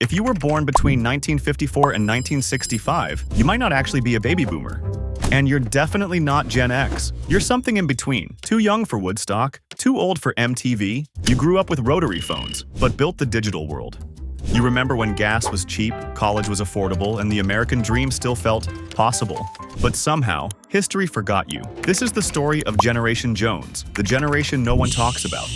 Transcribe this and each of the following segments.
If you were born between 1954 and 1965, you might not actually be a baby boomer. And you're definitely not Gen X. You're something in between. Too young for Woodstock, too old for MTV. You grew up with rotary phones, but built the digital world. You remember when gas was cheap, college was affordable, and the American dream still felt possible. But somehow, history forgot you. This is the story of Generation Jones, the generation no one talks about.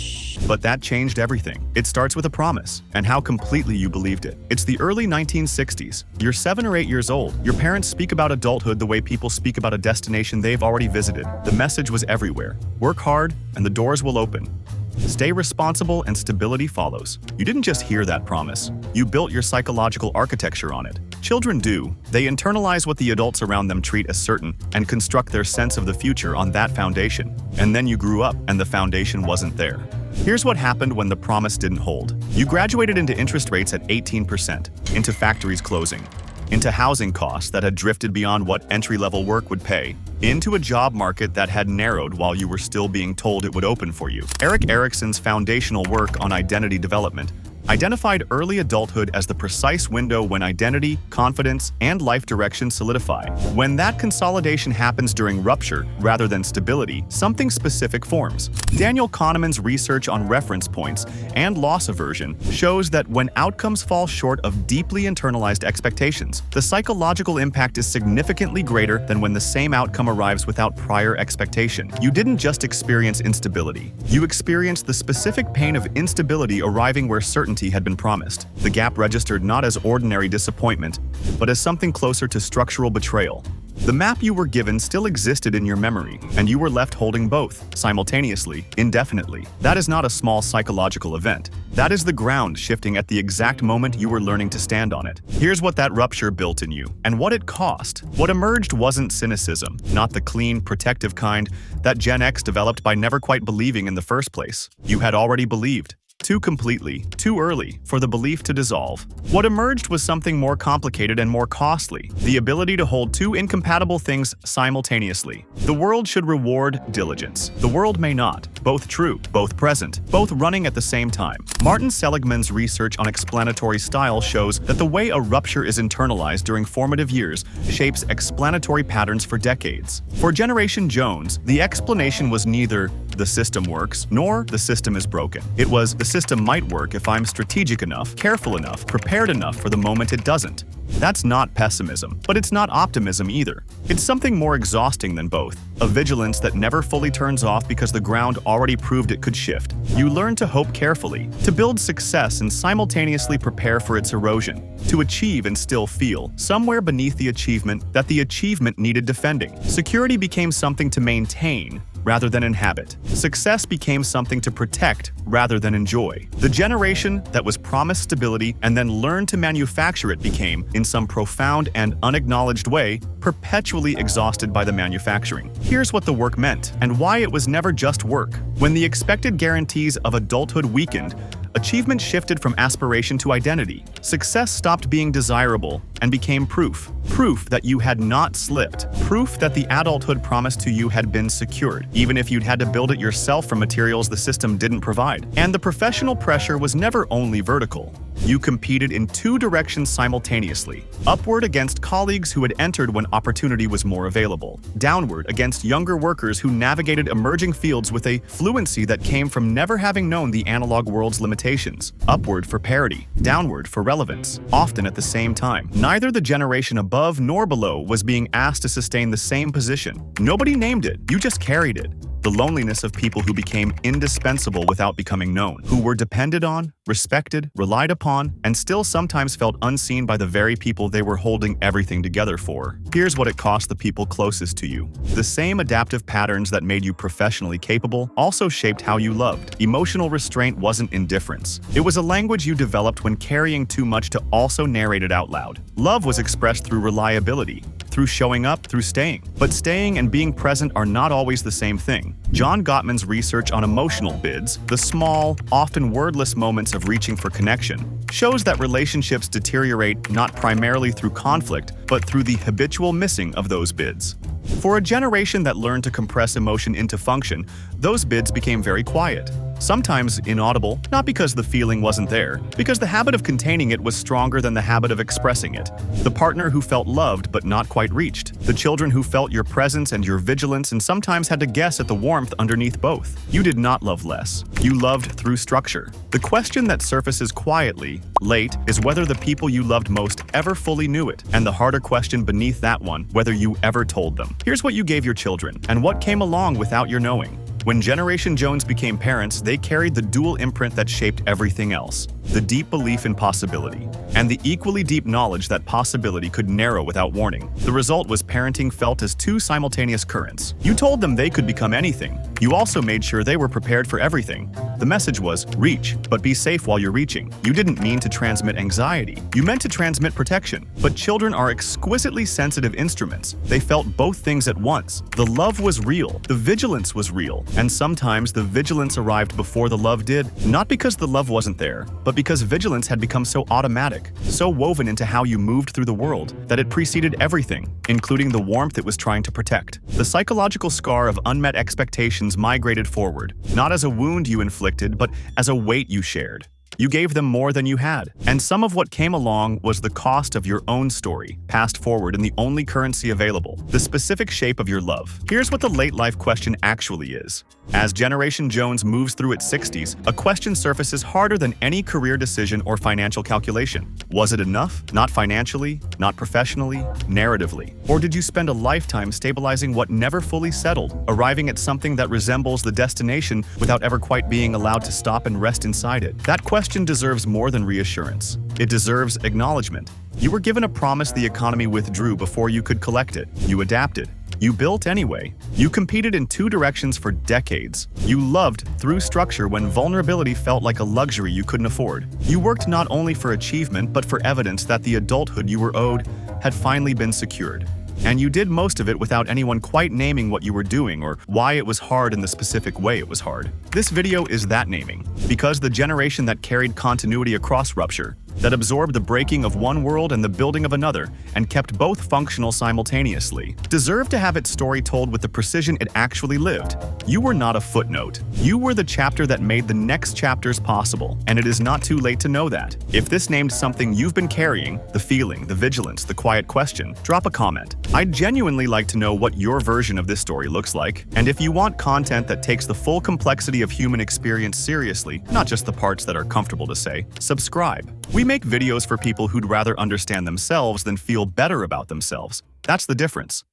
But that changed everything. It starts with a promise, and how completely you believed it. It's the early 1960s. You're 7 or 8 years old. Your parents speak about adulthood the way people speak about a destination they've already visited. The message was everywhere. Work hard, and the doors will open. Stay responsible, and stability follows. You didn't just hear that promise. You built your psychological architecture on it. Children do. They internalize what the adults around them treat as certain and construct their sense of the future on that foundation. And then you grew up, and the foundation wasn't there. Here's what happened when the promise didn't hold. You graduated into interest rates at 18%, into factories closing, into housing costs that had drifted beyond what entry-level work would pay, into a job market that had narrowed while you were still being told it would open for you. Erik Erikson's foundational work on identity development identified early adulthood as the precise window when identity, confidence, and life direction solidify. When that consolidation happens during rupture rather than stability, something specific forms. Daniel Kahneman's research on reference points and loss aversion shows that when outcomes fall short of deeply internalized expectations, the psychological impact is significantly greater than when the same outcome arrives without prior expectation. You didn't just experience instability. You experienced the specific pain of instability arriving where certainty had been promised. The gap registered not as ordinary disappointment, but as something closer to structural betrayal. The map you were given still existed in your memory, and you were left holding both, simultaneously, indefinitely. That is not a small psychological event. That is the ground shifting at the exact moment you were learning to stand on it. Here's what that rupture built in you, and what it cost. What emerged wasn't cynicism, not the clean, protective kind that Gen X developed by never quite believing in the first place. You had already believed. Too completely, too early, for the belief to dissolve. What emerged was something more complicated and more costly, the ability to hold two incompatible things simultaneously. The world should reward diligence. The world may not. Both true, both present, both running at the same time. Martin Seligman's research on explanatory style shows that the way a rupture is internalized during formative years shapes explanatory patterns for decades. For Generation Jones, the explanation was neither "the system works" nor "the system is broken." It was "the system might work if I'm strategic enough, careful enough, prepared enough for the moment it doesn't." That's not pessimism, but it's not optimism either. It's something more exhausting than both, a vigilance that never fully turns off because the ground already proved it could shift. You learn to hope carefully, to build success and simultaneously prepare for its erosion, to achieve and still feel, somewhere beneath the achievement, that the achievement needed defending. Security became something to maintain rather than inhabit. Success became something to protect rather than enjoy. The generation that was promised stability and then learned to manufacture it became, in some profound and unacknowledged way, perpetually exhausted by the manufacturing. Here's what the work meant, and why it was never just work. When the expected guarantees of adulthood weakened, achievement shifted from aspiration to identity. Success stopped being desirable and became proof. Proof that you had not slipped. Proof that the adulthood promised to you had been secured, even if you'd had to build it yourself from materials the system didn't provide. And the professional pressure was never only vertical. You competed in two directions simultaneously. Upward against colleagues who had entered when opportunity was more available. Downward against younger workers who navigated emerging fields with a fluency that came from never having known the analog world's limitations. Upward for parity, downward for relevance, often at the same time. Neither the generation above nor below was being asked to sustain the same position. Nobody named it, you just carried it. The loneliness of people who became indispensable without becoming known, who were depended on, respected, relied upon, and still sometimes felt unseen by the very people they were holding everything together for. Here's what it cost the people closest to you. The same adaptive patterns that made you professionally capable also shaped how you loved. Emotional restraint wasn't indifference. It was a language you developed when carrying too much to also narrate it out loud. Love was expressed through reliability, through showing up, through staying. But staying and being present are not always the same thing. John Gottman's research on emotional bids, the small, often wordless moments of reaching for connection, shows that relationships deteriorate not primarily through conflict, but through the habitual missing of those bids. For a generation that learned to compress emotion into function, those bids became very quiet. sometimes inaudible, not because the feeling wasn't there, because the habit of containing it was stronger than the habit of expressing it. The partner who felt loved but not quite reached. The children who felt your presence and your vigilance and sometimes had to guess at the warmth underneath both. You did not love less. You loved through structure. The question that surfaces quietly, late, is whether the people you loved most ever fully knew it, and the harder question beneath that one, whether you ever told them. Here's what you gave your children, and what came along without your knowing. When Generation Jones became parents, they carried the dual imprint that shaped everything else: the deep belief in possibility, and the equally deep knowledge that possibility could narrow without warning. The result was parenting felt as two simultaneous currents. You told them they could become anything. You also made sure they were prepared for everything. The message was, reach, but be safe while you're reaching. You didn't mean to transmit anxiety. You meant to transmit protection. But children are exquisitely sensitive instruments. They felt both things at once. The love was real. The vigilance was real. And sometimes the vigilance arrived before the love did, not because the love wasn't there, but because vigilance had become so automatic, so woven into how you moved through the world, that it preceded everything, including the warmth it was trying to protect. The psychological scar of unmet expectations migrated forward, not as a wound you inflicted, but as a weight you shared. You gave them more than you had, and some of what came along was the cost of your own story, passed forward in the only currency available, the specific shape of your love. Here's what the late life question actually is. As Generation Jones moves through its 60s, a question surfaces harder than any career decision or financial calculation. Was it enough? Not financially, not professionally, narratively. Or did you spend a lifetime stabilizing what never fully settled, arriving at something that resembles the destination without ever quite being allowed to stop and rest inside it? That question deserves more than reassurance. It deserves acknowledgement. You were given a promise the economy withdrew before you could collect it. You adapted. You built anyway. You competed in two directions for decades. You loved through structure when vulnerability felt like a luxury you couldn't afford. You worked not only for achievement but for evidence that the adulthood you were owed had finally been secured. And you did most of it without anyone quite naming what you were doing or why it was hard in the specific way it was hard. This video is that naming, because the generation that carried continuity across rupture, that absorbed the breaking of one world and the building of another, and kept both functional simultaneously, deserved to have its story told with the precision it actually lived. You were not a footnote. You were the chapter that made the next chapters possible, and it is not too late to know that. If this named something you've been carrying, the feeling, the vigilance, the quiet question, drop a comment. I'd genuinely like to know what your version of this story looks like, and if you want content that takes the full complexity of human experience seriously, not just the parts that are comfortable to say, subscribe. We make videos for people who'd rather understand themselves than feel better about themselves. That's the difference.